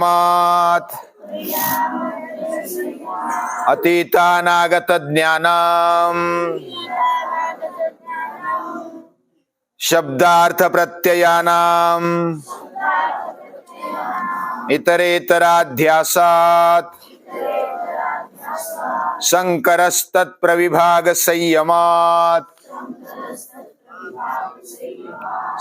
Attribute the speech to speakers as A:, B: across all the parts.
A: संयमात् अतीतानागत ज्ञानम् शब्दार्थ प्रत्ययानाम् इतरेतराध्यासात् संकरस्तत्प्रविभाग संयमात्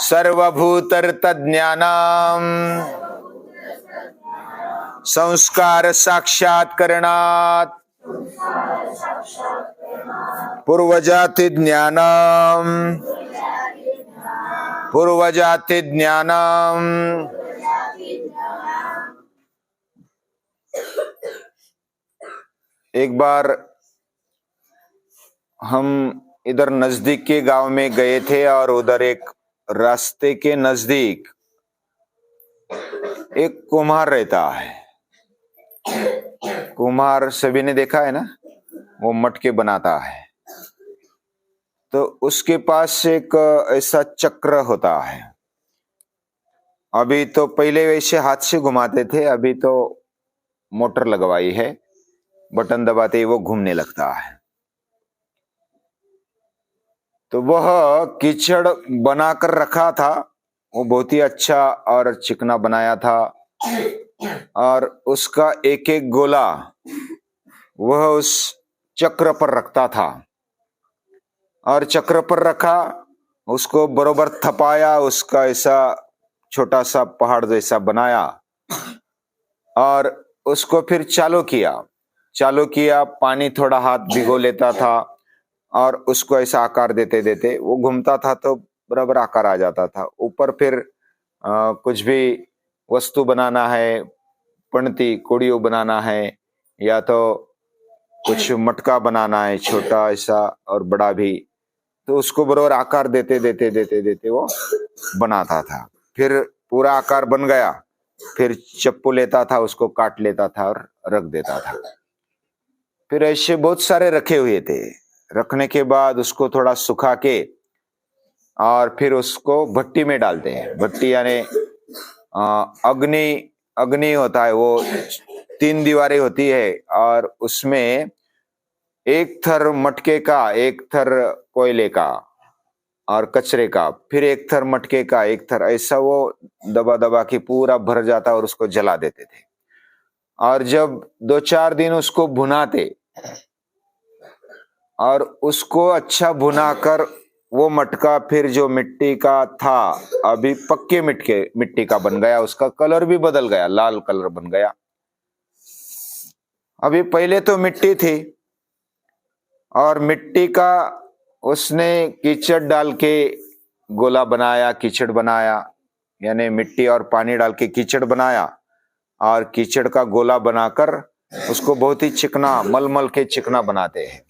A: सर्वभूतर्तज्ञानम् संस्कार साक्षात्करणात् पूर्वजाति ज्ञानम् एक बार हम इधर नजदीक के गांव में गए थे और उधर एक रास्ते के नजदीक एक कुम्हार रहता है। कुम्हार सभी ने देखा है ना, वो मटके बनाता है। तो उसके पास एक ऐसा चक्र होता है। अभी तो पहले वैसे हाथ से घुमाते थे, अभी तो मोटर लगवाई है, बटन दबाते ही वो घूमने लगता है। तो वह कीचड़ बनाकर रखा था, वो बहुत ही अच्छा और चिकना बनाया था और उसका एक एक गोला वह उस चक्र पर रखता था और चक्र पर रखा, उसको बरोबर थपाया, उसका ऐसा छोटा सा पहाड़ जैसा बनाया और उसको फिर चालू किया। पानी थोड़ा हाथ भिगो लेता था और उसको ऐसा आकार देते देते वो घूमता था तो बराबर आकार आ जाता था। ऊपर फिर कुछ भी वस्तु बनाना है, पणती कोड़ियों बनाना है या तो कुछ मटका बनाना है, छोटा ऐसा और बड़ा भी, तो उसको बराबर आकार देते देते वो बनाता था। फिर पूरा आकार बन गया, फिर चप्पू लेता था, उसको काट लेता था और रख देता था। फिर ऐसे बहुत सारे रखे हुए थे। रखने के बाद उसको थोड़ा सुखा के और फिर उसको भट्टी में डालते हैं। भट्टी यानी अग्नि होता है, वो 3 दीवारें होती है और उसमें एक थर मटके का, एक थर कोयले का और कचरे का, फिर एक थर मटके का, एक थर, ऐसा वो दबा दबा के पूरा भर जाता और उसको जला देते थे। और जब 2-4 दिन उसको भुनाते और उसको अच्छा भुनाकर वो मटका फिर जो मिट्टी का था अभी पक्के मिट्टी का बन गया, उसका कलर भी बदल गया, लाल कलर बन गया। अभी पहले तो मिट्टी थी और मिट्टी का उसने कीचड़ डाल के गोला बनाया, कीचड़ बनाया, यानी मिट्टी और पानी डाल के कीचड़ बनाया और कीचड़ का गोला बनाकर उसको बहुत ही चिकना, मलमल के चिकना बनाते हैं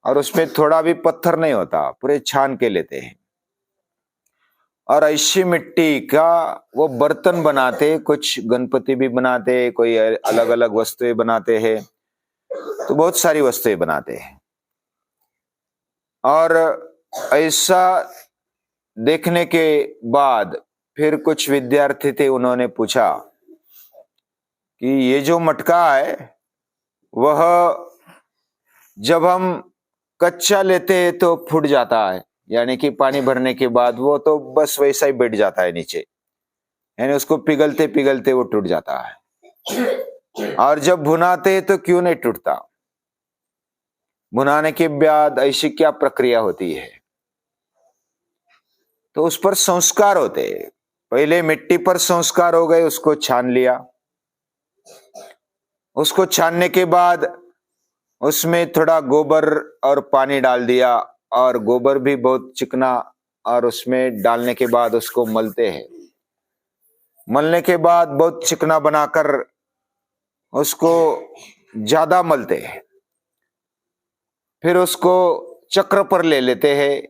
A: और उसमें थोड़ा भी पत्थर नहीं होता, पूरे छान के लेते हैं और ऐसी मिट्टी का वो बर्तन बनाते, कुछ गणपति भी बनाते, कोई अलग अलग वस्तुएं बनाते हैं, तो बहुत सारी वस्तुएं बनाते हैं। और ऐसा देखने के बाद फिर कुछ विद्यार्थी थे, उन्होंने पूछा कि ये जो मटका है वह जब हम कच्चा लेते हैं तो फूट जाता है, यानी कि पानी भरने के बाद वो तो बस वैसा ही बैठ जाता है नीचे, यानी उसको पिघलते पिघलते वो टूट जाता है। और जब भुनाते हैं तो क्यों नहीं टूटता? भुनाने के बाद ऐसी क्या प्रक्रिया होती है? तो उस पर संस्कार होते हैं। पहले मिट्टी पर संस्कार हो गए, उसको छान लिया, उसको छानने के बाद उसमें थोड़ा गोबर और पानी डाल दिया और गोबर भी बहुत चिकना, और उसमें डालने के बाद उसको मलते हैं। मलने के बाद बहुत चिकना बनाकर उसको ज्यादा मलते हैं, फिर उसको चक्र पर ले लेते हैं।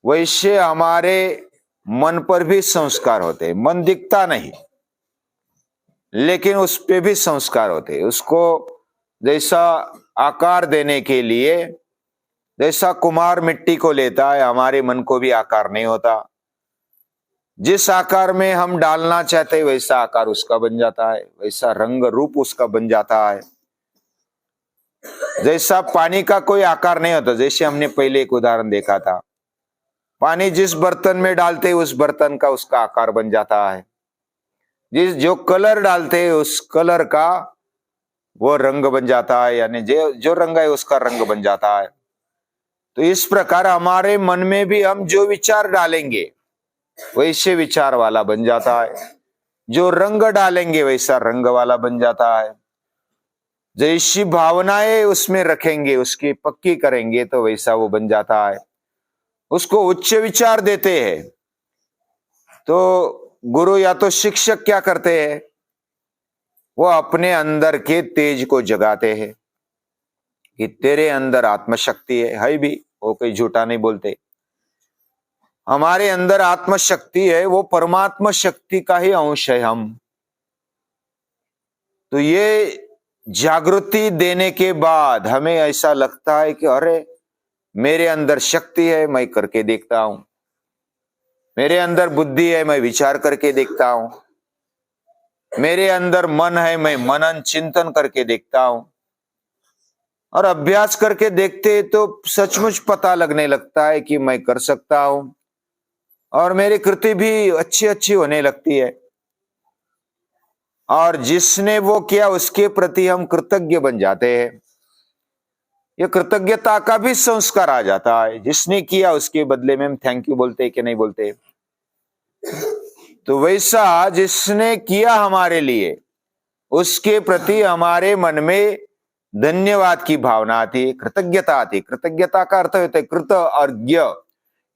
A: वैसे हमारे मन पर भी संस्कार होते हैं। मन दिखता नहीं लेकिन उस पे भी संस्कार होते हैं। उसको जैसा आकार देने के लिए, जैसा कुम्हार मिट्टी को लेता है, हमारे मन को भी आकार नहीं होता। जिस आकार में हम डालना चाहते हैं वैसा आकार उसका बन जाता है, वैसा रंग रूप उसका बन जाता है। जैसा पानी का कोई आकार नहीं होता, जैसे हमने पहले एक उदाहरण देखा था, पानी जिस बर्तन में डालते उस बर्तन का उसका आकार बन जाता है। जो कलर डालते उस कलर का वो रंग बन जाता है, यानी जो रंग है उसका रंग बन जाता है। तो इस प्रकार हमारे मन में भी हम जो विचार डालेंगे वैसे विचार वाला बन जाता है, जो रंग डालेंगे वैसा रंग वाला बन जाता है, जैसी भावनाएं उसमें रखेंगे उसकी पक्की करेंगे तो वैसा वो बन जाता है। उसको उच्च विचार देते हैं। तो गुरु या तो शिक्षक क्या करते हैं, वो अपने अंदर के तेज को जगाते हैं कि तेरे अंदर आत्मशक्ति है भी, वो कोई झूठा नहीं बोलते। हमारे अंदर आत्मशक्ति है, वो परमात्मा शक्ति का ही अंश है हम। तो ये जागृति देने के बाद हमें ऐसा लगता है कि अरे मेरे अंदर शक्ति है, मैं करके देखता हूं, मेरे अंदर बुद्धि है, मैं विचार करके देखता हूं, मेरे अंदर मन है, मैं मनन चिंतन करके देखता हूं। और अभ्यास करके देखते तो सचमुच पता लगने लगता है कि मैं कर सकता हूं और मेरी कृति भी अच्छी अच्छी होने लगती है। और जिसने वो किया उसके प्रति हम कृतज्ञ बन जाते हैं। ये कृतज्ञता का भी संस्कार आ जाता है, जिसने किया उसके बदले में हम थैंक यू बोलते कि नहीं बोलते। तो वैसा जिसने किया हमारे लिए उसके प्रति हमारे मन में धन्यवाद की भावना आती है, कृतज्ञता आती है। कृतज्ञता का अर्थ होता है कृत और ज्ञ,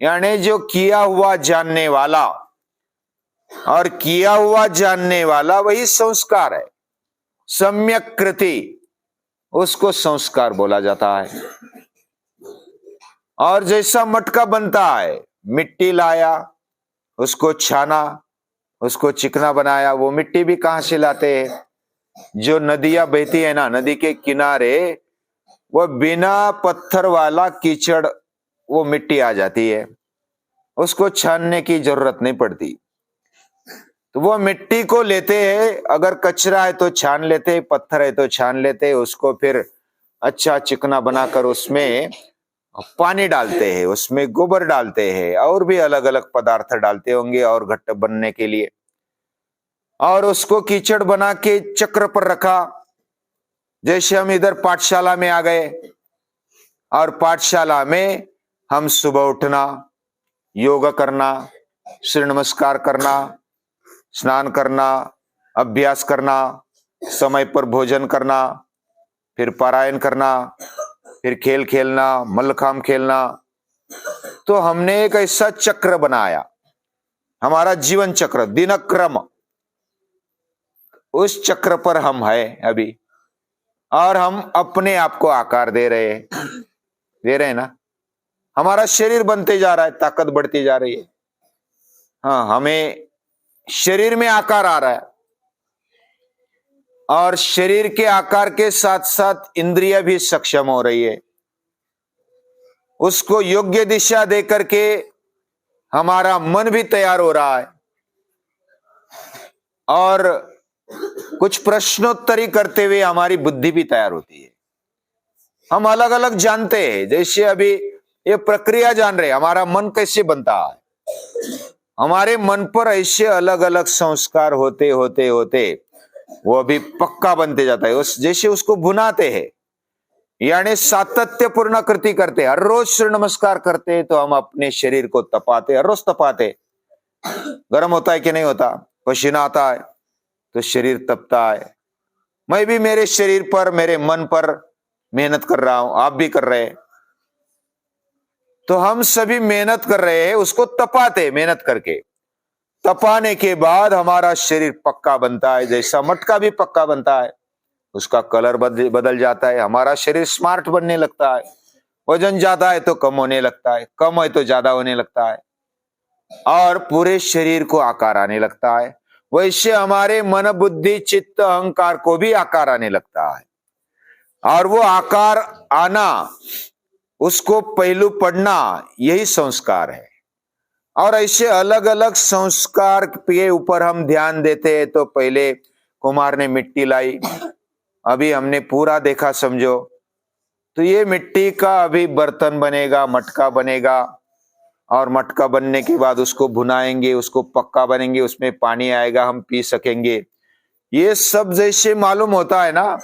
A: यानी जो किया हुआ जानने वाला, और किया हुआ जानने वाला वही संस्कार है। सम्यक कृति उसको संस्कार बोला जाता है। और जैसा मटका बनता है, मिट्टी लाया, उसको छाना, उसको चिकना बनाया। वो मिट्टी भी कहां से लाते हैं, जो नदियां बहती है ना, नदी के किनारे वो बिना पत्थर वाला कीचड़ वो मिट्टी आ जाती है, उसको छानने की जरूरत नहीं पड़ती। तो वो मिट्टी को लेते हैं, अगर कचरा है तो छान लेते हैं, पत्थर है तो छान लेते हैं, उसको फिर अच्छा चिकना बनाकर उसमें पानी डालते हैं, उसमें गोबर डालते हैं, और भी अलग अलग पदार्थ डालते होंगे और घट्ट बनने के लिए। और उसको कीचड़ बना के चक्र पर रखा। जैसे हम इधर पाठशाला में आ गए, और पाठशाला में हम सुबह उठना, योगा करना, सूर्य नमस्कार करना, स्नान करना, अभ्यास करना, समय पर भोजन करना, फिर पारायण करना, फिर खेल खेलना, मल्लखांब खेलना। तो हमने एक ऐसा चक्र बनाया, हमारा जीवन चक्र, दिनक्रम, उस चक्र पर हम है अभी। और हम अपने आप को आकार दे रहे हैं ना। हमारा शरीर बनते जा रहा है, ताकत बढ़ती जा रही है। हाँ, हमें शरीर में आकार आ रहा है, और शरीर के आकार के साथ साथ इंद्रिय भी सक्षम हो रही है। उसको योग्य दिशा दे करके हमारा मन भी तैयार हो रहा है, और कुछ प्रश्नोत्तरी करते हुए हमारी बुद्धि भी तैयार होती है। हम अलग अलग जानते हैं, जैसे अभी ये प्रक्रिया जान रहे, हमारा मन कैसे बनता है। हमारे मन पर ऐसे अलग अलग संस्कार होते होते होते वो अभी पक्का बनते जाता है। जैसे उसको भुनाते हैं, यानी सातत्यपूर्ण कृति करते, हर रोज सूर्य नमस्कार करते तो हम अपने शरीर को तपाते, हर रोज तपाते। गर्म होता है कि नहीं होता, पसीना आता है तो शरीर तपता है। मैं भी मेरे शरीर पर, मेरे मन पर मेहनत कर रहा हूं, आप भी कर रहे हैं। तो हम सभी मेहनत कर रहे हैं, उसको तपाते, मेहनत करके तपाने के बाद हमारा शरीर पक्का बनता है। जैसा मटका भी पक्का बनता है, उसका कलर बदल जाता है, हमारा शरीर स्मार्ट बनने लगता है। वजन ज्यादा है तो कम होने लगता है, कम है तो ज्यादा होने लगता है, और पूरे शरीर को आकार आने लगता है। वैसे हमारे मन बुद्धि चित्त अहंकार को भी आकार आने लगता है। और वो आकार आना, उसको पहलू पढ़ना, यही संस्कार है। और ऐसे अलग अलग संस्कार के ऊपर हम ध्यान देते हैं। तो पहले कुमार ने मिट्टी लाई, अभी हमने पूरा देखा समझो, तो ये मिट्टी का अभी बर्तन बनेगा, मटका बनेगा, और मटका बनने के बाद उसको भुनाएंगे, उसको पक्का बनेंगे, उसमें पानी आएगा, हम पी सकेंगे। ये सब जैसे मालूम होता है ना,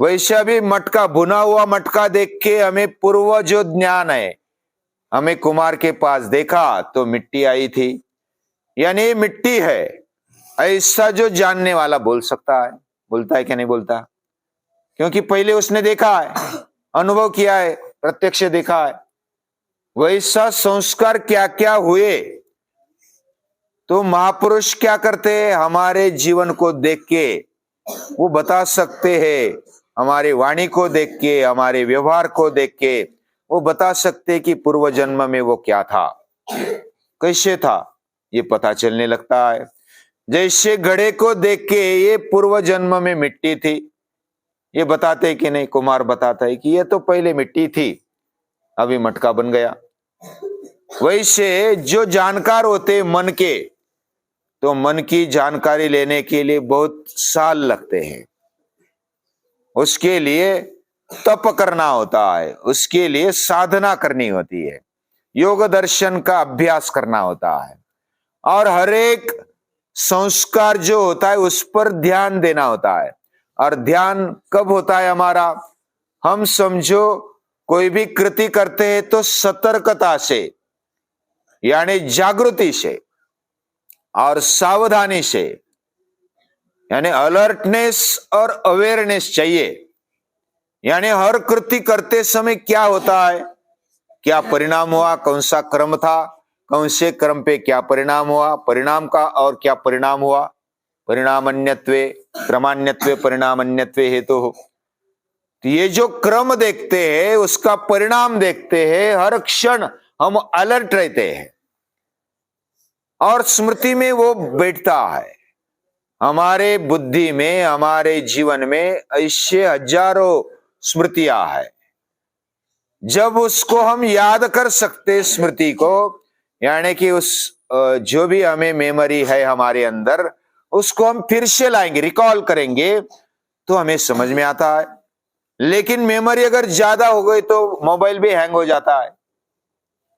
A: वैसे अभी मटका, भुना हुआ मटका देख के हमें पूर्व जो ज्ञान है, हमें कुमार के पास देखा तो मिट्टी आई थी, यानी ये मिट्टी है, ऐसा जो जानने वाला बोल सकता है। बोलता है कि नहीं बोलता? क्योंकि पहले उसने देखा है, अनुभव किया है, प्रत्यक्ष देखा है। वैसा संस्कार क्या क्या हुए, तो महापुरुष क्या करते हैं, हमारे जीवन को देख के वो बता सकते हैं, हमारे वाणी को देख के, हमारे व्यवहार को देख के वो बता सकते कि पूर्व जन्म में वो क्या था, कैसे था, ये पता चलने लगता है। जैसे घड़े को देख के ये पूर्व जन्म में मिट्टी थी, ये बताते कि नहीं? कुमार बताता है कि ये तो पहले मिट्टी थी, अभी मटका बन गया। वैसे जो जानकार होते मन के, तो मन की जानकारी लेने के लिए बहुत साल लगते हैं, उसके लिए तप करना होता है, उसके लिए साधना करनी होती है, योग दर्शन का अभ्यास करना होता है, और हर एक संस्कार जो होता है उस पर ध्यान देना होता है। और ध्यान कब होता है हमारा? हम समझो कोई भी कृति करते हैं तो सतर्कता से, यानी जागृति से और सावधानी से, यानी अलर्टनेस और अवेयरनेस चाहिए। यानी हर कृति करते समय क्या होता है, क्या परिणाम हुआ, कौन सा क्रम था, कौन से क्रम पे क्या परिणाम हुआ, परिणाम का और क्या परिणाम हुआ, परिणामन्यत्वे क्रमान्यत्वे परिणामन्यत्वे हेतु हो। तो ये जो क्रम देखते हैं, उसका परिणाम देखते हैं, हर क्षण हम अलर्ट रहते हैं और स्मृति में वो बैठता है। हमारे बुद्धि में, हमारे जीवन में ऐसे हजारों स्मृतियां है, जब उसको हम याद कर सकते स्मृति को, यानी कि उस जो भी हमें मेमोरी है हमारे अंदर, उसको हम फिर से लाएंगे, रिकॉल करेंगे, तो हमें समझ में आता है। लेकिन मेमोरी अगर ज्यादा हो गई तो मोबाइल भी हैंग हो जाता है,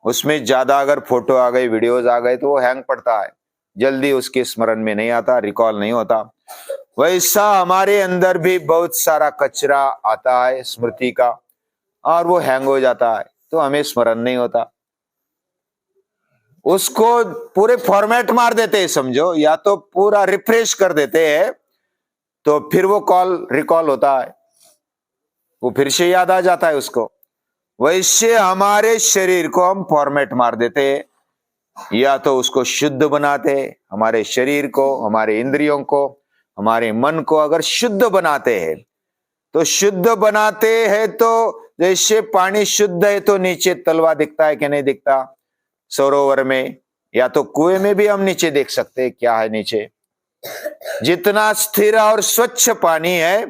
A: उसमें ज्यादा अगर फोटो आ गई, वीडियोज आ गए, तो वो हैंग पड़ता है, जल्दी उसके स्मरण में नहीं आता, रिकॉल नहीं होता। वैसा हमारे अंदर भी बहुत सारा कचरा आता है स्मृति का, और वो हैंग हो जाता है, तो हमें स्मरण नहीं होता। उसको पूरे फॉर्मेट मार देते हैं समझो, या तो पूरा रिफ्रेश कर देते हैं, तो फिर वो कॉल रिकॉल होता है, वो फिर से याद आ जाता है उसको। वैसे हमारे शरीर को हम फॉर्मेट मार देते हैं, या तो उसको शुद्ध बनाते, हमारे शरीर को, हमारे इंद्रियों को, हमारे मन को अगर शुद्ध बनाते हैं, तो शुद्ध बनाते हैं तो जैसे पानी शुद्ध है तो नीचे तलवा दिखता है कि नहीं दिखता, सरोवर में या तो कुएं में भी हम नीचे देख सकते हैं क्या है नीचे। जितना स्थिर और स्वच्छ पानी है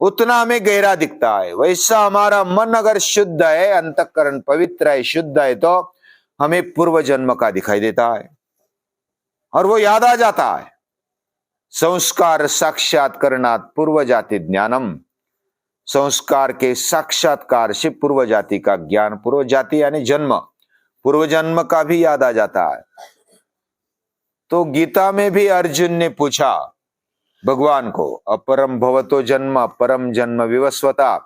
A: उतना हमें गहरा दिखता है। वैसा हमारा मन अगर शुद्ध है, अंतःकरण पवित्र है, शुद्ध है, तो हमें पूर्व जन्म का दिखाई देता है और वो याद आ जाता है। संस्कार साक्षात्कारणात् पूर्व जाति ज्ञानम, संस्कार के साक्षात्कार से पूर्व जाति का ज्ञान, पूर्व जाति यानी जन्म, पूर्व जन्म का भी याद आ जाता है। तो गीता में भी अर्जुन ने पूछा भगवान को, अपरम भवतो जन्म परम जन्म विवस्वता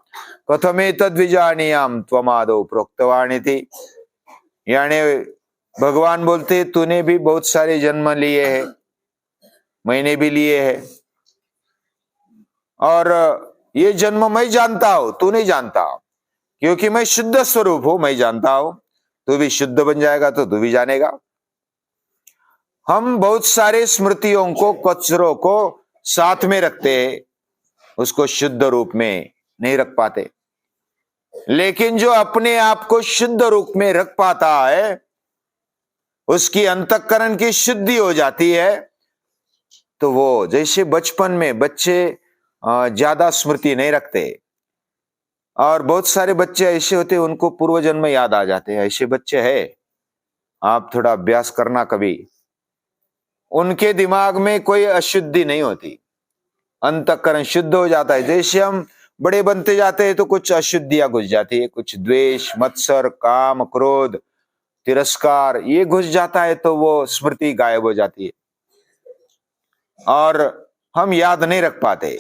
A: कथमेतद् विजानीयाम त्वमादौ प्रोक्तवानिति। यानी भगवान बोलते तूने भी बहुत सारे जन्म लिए हैं, मैंने भी लिए हैं, और ये जन्म मैं जानता हूं, तू नहीं जानता, क्योंकि मैं शुद्ध स्वरूप हूं, मैं जानता हूं। तू भी शुद्ध बन जाएगा तो तू भी जानेगा। हम बहुत सारे स्मृतियों को, कचरों को साथ में रखते हैं, उसको शुद्ध रूप में नहीं रख पाते। लेकिन जो अपने आप को शुद्ध रूप में रख पाता है, उसकी अंतःकरण की शुद्धि हो जाती है, तो वो जैसे बचपन में बच्चे ज्यादा स्मृति नहीं रखते, और बहुत सारे बच्चे ऐसे होते हैं उनको पूर्व जन्म याद आ जाते हैं, ऐसे बच्चे हैं। आप थोड़ा अभ्यास करना कभी। उनके दिमाग में कोई अशुद्धि नहीं होती, अंतःकरण शुद्ध हो जाता है। जैसे हम बड़े बनते जाते हैं तो कुछ अशुद्धियां घुस जाती है, कुछ द्वेष, मत्सर, काम, क्रोध, तिरस्कार, ये घुस जाता है तो वो स्मृति गायब हो जाती है और हम याद नहीं रख पाते।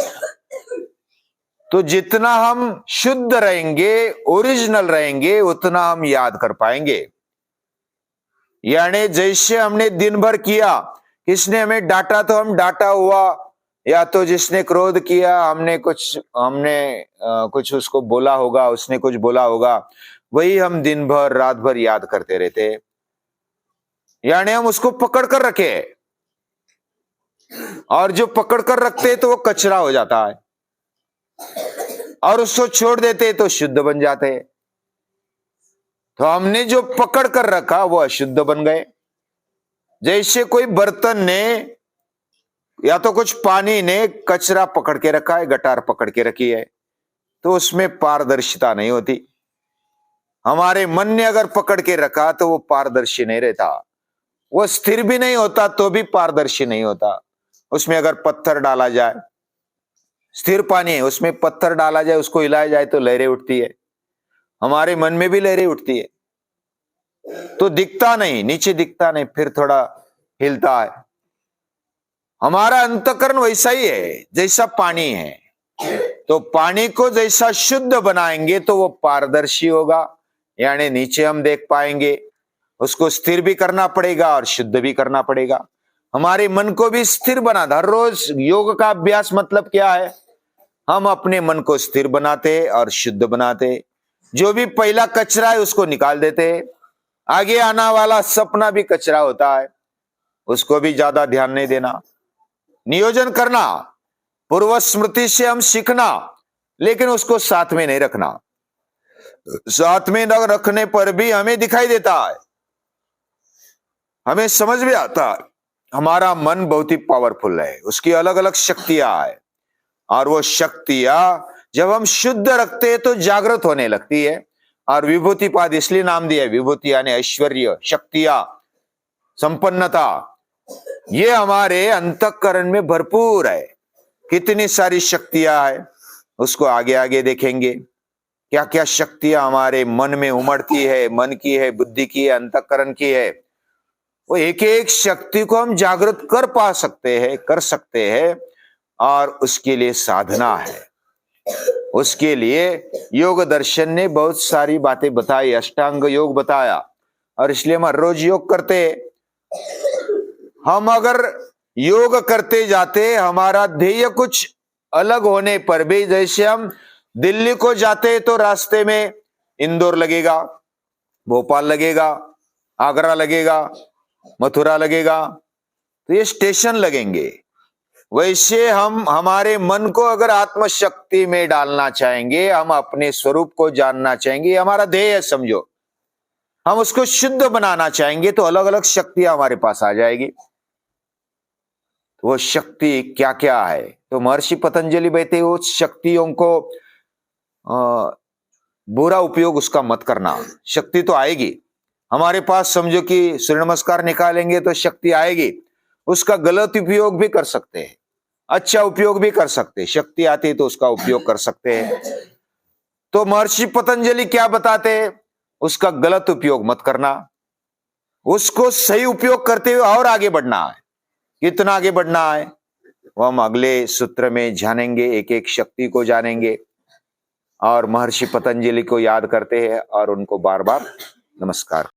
A: तो जितना हम शुद्ध रहेंगे, ओरिजिनल रहेंगे, उतना हम याद कर पाएंगे। यानी जैसे हमने दिन भर किया, किसने हमें डांटा तो हम डांटा हुआ, या तो जिसने क्रोध किया हमने कुछ उसको बोला होगा, उसने कुछ बोला होगा, वही हम दिन भर रात भर याद करते रहते। यानी हम उसको पकड़ कर रखे, और जो पकड़ कर रखते तो वो कचरा हो जाता है, और उसको छोड़ देते तो शुद्ध बन जाते। तो हमने जो पकड़ कर रखा वो अशुद्ध बन गए। जैसे कोई बर्तन ने या तो कुछ पानी ने कचरा पकड़ के रखा है, गटार पकड़ के रखी है, तो उसमें पारदर्शिता नहीं होती। हमारे मन ने अगर पकड़ के रखा तो वो पारदर्शी नहीं रहता, वो स्थिर भी नहीं होता तो भी पारदर्शी नहीं होता। उसमें अगर पत्थर डाला जाए, स्थिर पानी है, उसमें पत्थर डाला जाए, उसको हिलाया जाए तो लहरें उठती है। हमारे मन में भी लहरें उठती है, तो दिखता नहीं, नीचे दिखता नहीं, फिर थोड़ा हिलता है। हमारा अंतःकरण वैसा ही है जैसा पानी है। तो पानी को जैसा शुद्ध बनाएंगे तो वो पारदर्शी होगा, यानी नीचे हम देख पाएंगे। उसको स्थिर भी करना पड़ेगा और शुद्ध भी करना पड़ेगा। हमारे मन को भी स्थिर बना। हर रोज योग का अभ्यास मतलब क्या है? हम अपने मन को स्थिर बनाते और शुद्ध बनाते। जो भी पहला कचरा है उसको निकाल देते। आगे आना वाला सपना भी कचरा होता है, उसको भी ज्यादा ध्यान नहीं देना। नियोजन करना, पूर्व स्मृति से हम सीखना, लेकिन उसको साथ में नहीं रखना। साथ में न रखने पर भी हमें दिखाई देता है, हमें समझ में आता है हमारा मन बहुत ही पावरफुल है, उसकी अलग अलग शक्तियां है, और वो शक्तियां जब हम शुद्ध रखते हैं तो जागृत होने लगती है। और विभूतिपाद इसलिए नाम दिया है, विभूति यानी ऐश्वर्य, शक्तियां, संपन्नता, ये हमारे अंतःकरण में भरपूर है। कितनी सारी शक्तियां है, उसको आगे आगे देखेंगे। क्या क्या शक्तियां हमारे मन में उमड़ती है, मन की है, बुद्धि की है, अंतःकरण की है। वो एक एक शक्ति को हम जागृत कर सकते हैं, और उसके लिए साधना है। उसके लिए योग दर्शन ने बहुत सारी बातें बताई, अष्टांग योग बताया, और इसलिए हम हर रोज योग करते हैं। हम अगर योग करते जाते, हमारा ध्येय कुछ अलग होने पर भी, जैसे हम दिल्ली को जाते तो रास्ते में इंदौर लगेगा, भोपाल लगेगा, आगरा लगेगा, मथुरा लगेगा, तो ये स्टेशन लगेंगे। वैसे हम हमारे मन को अगर आत्मशक्ति में डालना चाहेंगे, हम अपने स्वरूप को जानना चाहेंगे, हमारा ध्येय है समझो, हम उसको शुद्ध बनाना चाहेंगे, तो अलग अलग शक्तियां हमारे पास आ जाएगी। वो शक्ति क्या क्या है? तो महर्षि पतंजलि कहते हैं उस शक्तियों को बुरा उपयोग उसका मत करना। शक्ति तो आएगी हमारे पास, समझो कि सूर्य नमस्कार निकालेंगे तो शक्ति आएगी, उसका गलत उपयोग भी कर सकते हैं, अच्छा उपयोग भी कर सकते हैं। शक्ति आती है तो उसका उपयोग कर सकते हैं। तो महर्षि पतंजलि क्या बताते हैं? उसका गलत उपयोग मत करना, उसको सही उपयोग करते हुए और आगे बढ़ना है। कितना आगे बढ़ना है वो हम अगले सूत्र में जानेंगे, एक एक शक्ति को जानेंगे, और महर्षि पतंजलि को याद करते हैं और उनको बार बार नमस्कार।